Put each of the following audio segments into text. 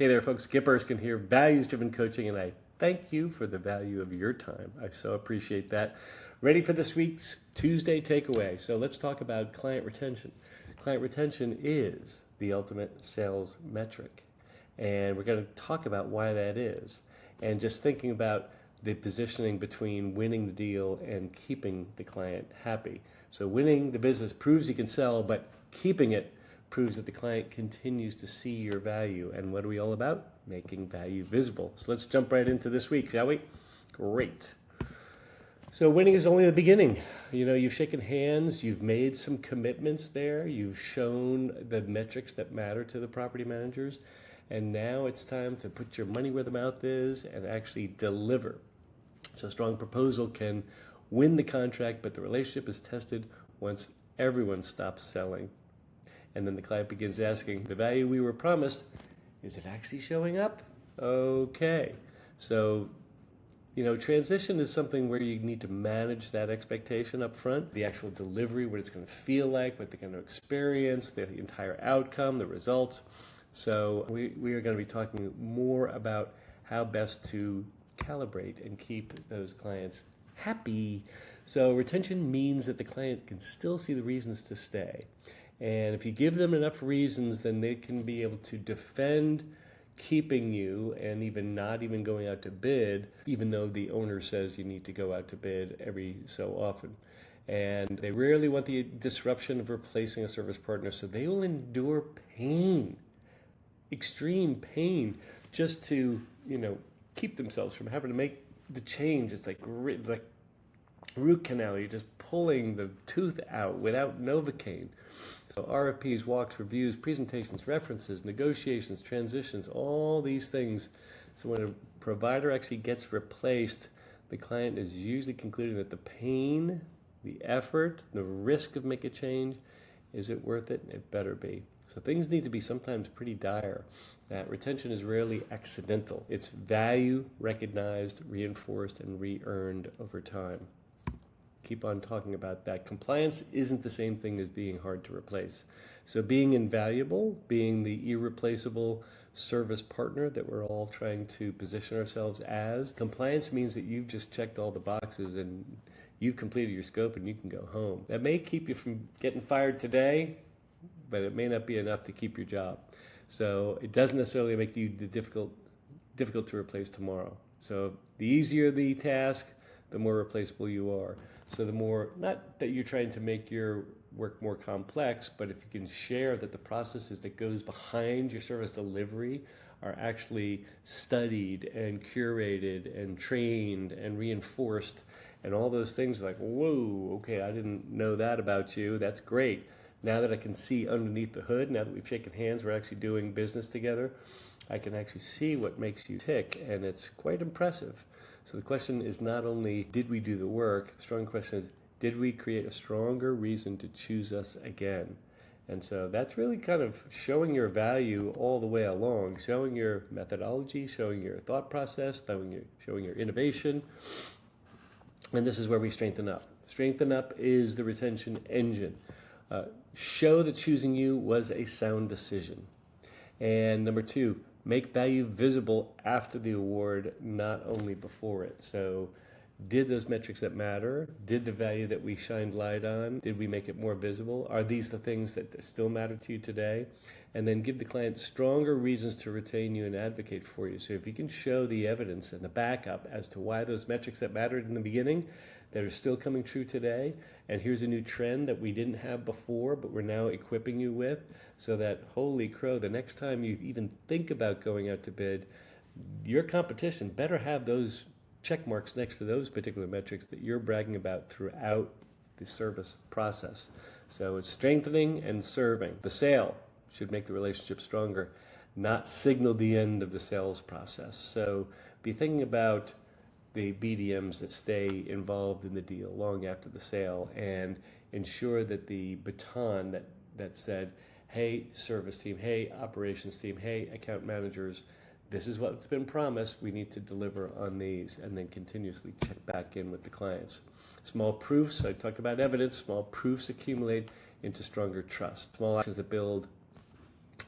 Hey there, folks. Skip Erskine here, values-driven coaching, and I thank you for the value of your time. I so appreciate that. Ready for this week's Tuesday takeaway. So let's talk about client retention. Client retention is the ultimate sales metric, and we're going to talk about why that is, and just thinking about the positioning between winning the deal and keeping the client happy. So winning the business proves you can sell, but keeping it proves that the client continues to see your value. And what are we all about? Making value visible. So let's jump right into this week, shall we? Great. So winning is only the beginning. You know, you've shaken hands, you've made some commitments there, you've shown the metrics that matter to the property managers, and now it's time to put your money where the mouth is and actually deliver. So a strong proposal can win the contract, but the relationship is tested once everyone stops selling. And then the client begins asking, the value we were promised, is it actually showing up? Okay. So, you know, transition is something where you need to manage that expectation up front, the actual delivery, what it's going to feel like, what they're going to experience, the entire outcome, the results. So we are going to be talking more about how best to calibrate and keep those clients happy. So retention means that the client can still see the reasons to stay. And if you give them enough reasons, then they can be able to defend keeping you and even not even going out to bid, even though the owner says you need to go out to bid every so often. And they rarely want the disruption of replacing a service partner, so they will endure pain, extreme pain, just to, you know, keep themselves from having to make the change. It's like root canal. You're just pulling the tooth out without Novocaine. So RFPs, walks, reviews, presentations, references, negotiations, transitions, all these things. So when a provider actually gets replaced, the client is usually concluding that the pain, the effort, the risk of making a change, is it worth it? It better be. So things need to be sometimes pretty dire. That retention is rarely accidental. It's value recognized, reinforced, and re-earned over time. Keep on talking about that. Compliance isn't the same thing as being hard to replace. So being invaluable, being the irreplaceable service partner that we're all trying to position ourselves as, compliance means that you've just checked all the boxes and you've completed your scope and you can go home. That may keep you from getting fired today, but it may not be enough to keep your job. So it doesn't necessarily make you difficult to replace tomorrow. So the easier the task, the more replaceable you are. So the more, not that you're trying to make your work more complex, but if you can share that the processes that goes behind your service delivery are actually studied and curated and trained and reinforced, and all those things, like, whoa, okay, I didn't know that about you. That's great. Now that I can see underneath the hood, now that we've shaken hands, we're actually doing business together, I can actually see what makes you tick, and it's quite impressive. So the question is not only did we do the work, the strong question is, did we create a stronger reason to choose us again? And so that's really kind of showing your value all the way along, showing your methodology, showing your thought process, showing your innovation. And this is where we strengthen up. Strengthen up is the retention engine. Show that choosing you was a sound decision. And number two, make value visible after the award, not only before it. So did those metrics that matter? Did the value that we shined light on, did we make it more visible? Are these the things that still matter to you today? And then give the client stronger reasons to retain you and advocate for you. So if you can show the evidence and the backup as to why those metrics that mattered in the beginning that are still coming true today, and here's a new trend that we didn't have before, but we're now equipping you with, so that, holy crow, the next time you even think about going out to bid, your competition better have those check marks next to those particular metrics that you're bragging about throughout the service process. So it's strengthening and serving. The sale should make the relationship stronger, not signal the end of the sales process. So be thinking about the BDMs that stay involved in the deal long after the sale, and ensure that the baton that said, hey, service team, hey, operations team, hey, account managers, this is what's been promised, we need to deliver on these, and then continuously check back in with the clients. Small proofs, I talked about evidence, small proofs accumulate into stronger trust. Small actions that build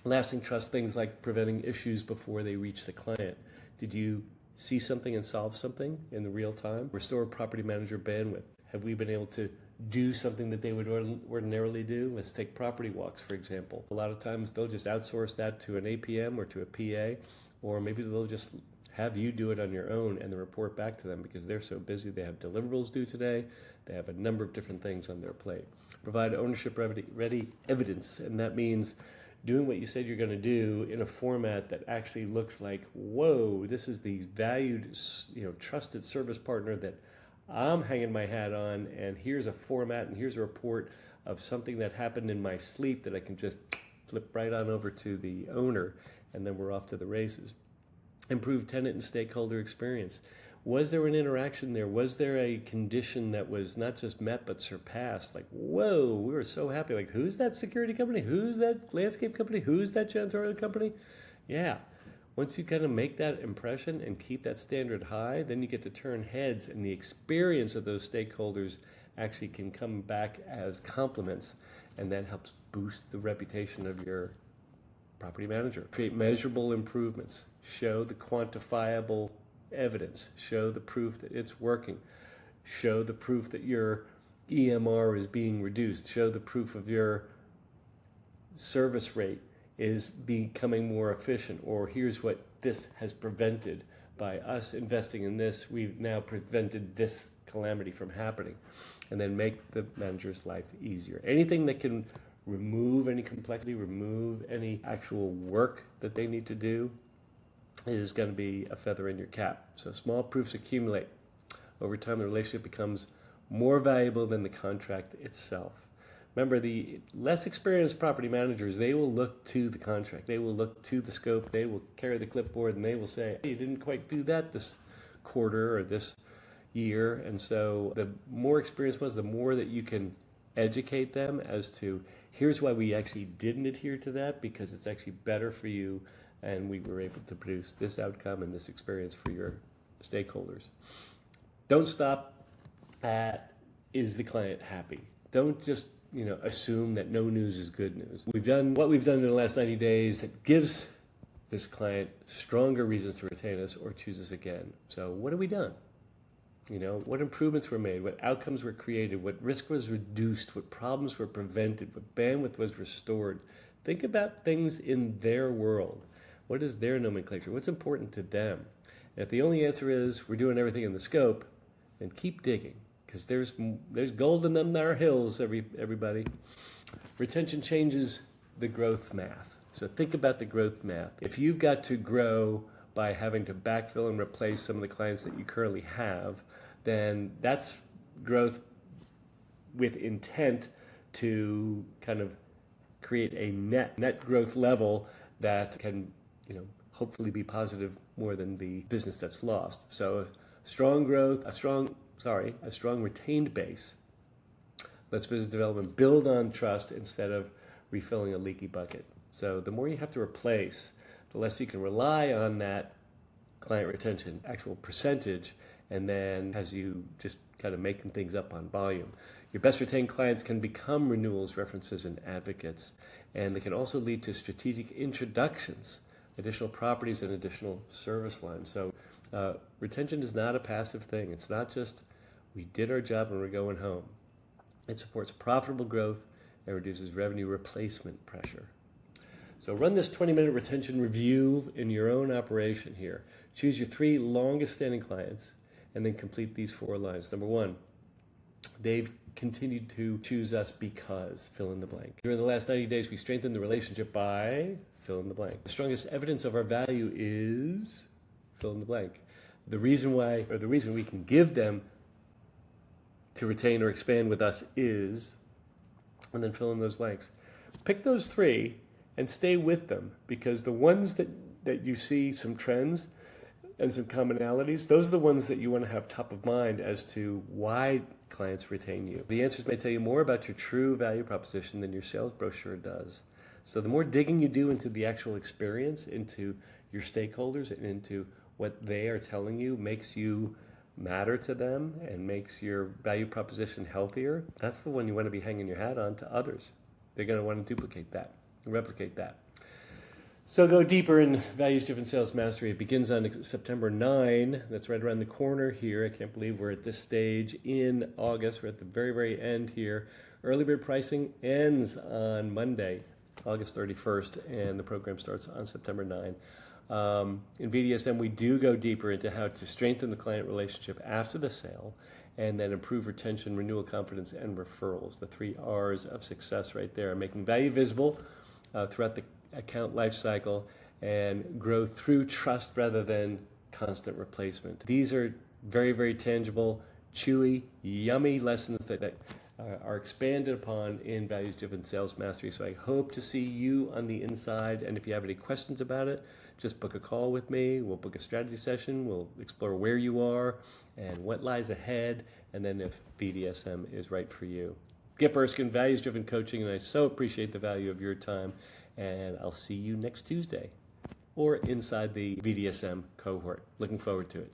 Lasting trust, things like preventing issues before they reach the client. Did you see something and solve something in the real time? Restore property manager bandwidth. Have we been able to do something that they would ordinarily do? Let's take property walks, for example. A lot of times they'll just outsource that to an APM or to a PA, or maybe they'll just have you do it on your own and then report back to them because they're so busy. They have deliverables due today. They have a number of different things on their plate. Provide ownership ready evidence, and that means doing what you said you're going to do in a format that actually looks like, whoa, this is the valued, trusted service partner that I'm hanging my hat on, and here's a format and here's a report of something that happened in my sleep that I can just flip right on over to the owner, and then we're off to the races. Improve tenant and stakeholder experience. Was there an interaction there? Was there a condition that was not just met but surpassed? Like, whoa, we were so happy. Like, who's that security company? Who's that landscape company? Who's that janitorial company? Yeah. Once you kind of make that impression and keep that standard high, then you get to turn heads, and the experience of those stakeholders actually can come back as compliments, and that helps boost the reputation of your property manager. Create measurable improvements. Show the quantifiable evidence. Show the proof that it's working. Show the proof that your EMR is being reduced. Show the proof of your service rate is becoming more efficient, or here's what this has prevented. By us investing in this, we've now prevented this calamity from happening. And then make the manager's life easier. Anything that can remove any complexity, remove any actual work that they need to do is going to be a feather in your cap. So small proofs accumulate. Over time, the relationship becomes more valuable than the contract itself. Remember, the less experienced property managers, they will look to the contract. They will look to the scope. They will carry the clipboard, and they will say, hey, you didn't quite do that this quarter or this year. And so the more experienced ones, the more that you can educate them as to, here's why we actually didn't adhere to that, because it's actually better for you, and we were able to produce this outcome and this experience for your stakeholders. Don't stop at, is the client happy? Don't just assume that no news is good news. We've done what we've done in the last 90 days that gives this client stronger reasons to retain us or choose us again. So what have we done? What improvements were made, what outcomes were created, what risk was reduced, what problems were prevented, what bandwidth was restored. Think about things in their world. What is their nomenclature? What's important to them? And if the only answer is we're doing everything in the scope, then keep digging, because there's gold in them there hills, everybody. Retention changes the growth math. So think about the growth math. If you've got to grow by having to backfill and replace some of the clients that you currently have, then that's growth with intent to kind of create a net growth level that can, hopefully be positive more than the business that's lost. So strong growth, a strong retained base lets business development build on trust instead of refilling a leaky bucket. So the more you have to replace, the less you can rely on that client retention, actual percentage, and then as you just kind of making things up on volume. Your best retained clients can become renewals, references, and advocates, and they can also lead to strategic introductions, additional properties, and additional service lines. So retention is not a passive thing. It's not just we did our job and we're going home. It supports profitable growth and reduces revenue replacement pressure. So run this 20-minute retention review in your own operation here. Choose your 3 longest standing clients and then complete these 4 lines. Number 1, they've continued to choose us because, fill in the blank. During the last 90 days, we strengthened the relationship by, fill in the blank. The strongest evidence of our value is, fill in the blank. The reason why, or the reason we can give them to retain or expand with us is, and then fill in those blanks. Pick those 3 and stay with them, because the ones that you see some trends and some commonalities, those are the ones that you want to have top of mind as to why clients retain you. The answers may tell you more about your true value proposition than your sales brochure does. So the more digging you do into the actual experience, into your stakeholders, and into what they are telling you makes you matter to them and makes your value proposition healthier, that's the one you want to be hanging your hat on to others. They're going to want to duplicate that, replicate that. So go deeper in values-driven sales mastery. It begins on September 9. That's right around the corner here. I can't believe we're at this stage in August. We're at the very, very end here. Early bird pricing ends on Monday, August 31st, and the program starts on September 9. In VDSM, we do go deeper into how to strengthen the client relationship after the sale and then improve retention, renewal confidence, and referrals. The 3 R's of success right there. Making value visible throughout the account lifecycle and grow through trust rather than constant replacement. These are very, very tangible, chewy, yummy lessons that are expanded upon in values-driven sales mastery. So I hope to see you on the inside. And if you have any questions about it, just book a call with me. We'll book a strategy session. We'll explore where you are and what lies ahead, and then if BDSM is right for you. Skip Erskine, Values-Driven Coaching, and I so appreciate the value of your time. And I'll see you next Tuesday or inside the BDSM cohort. Looking forward to it.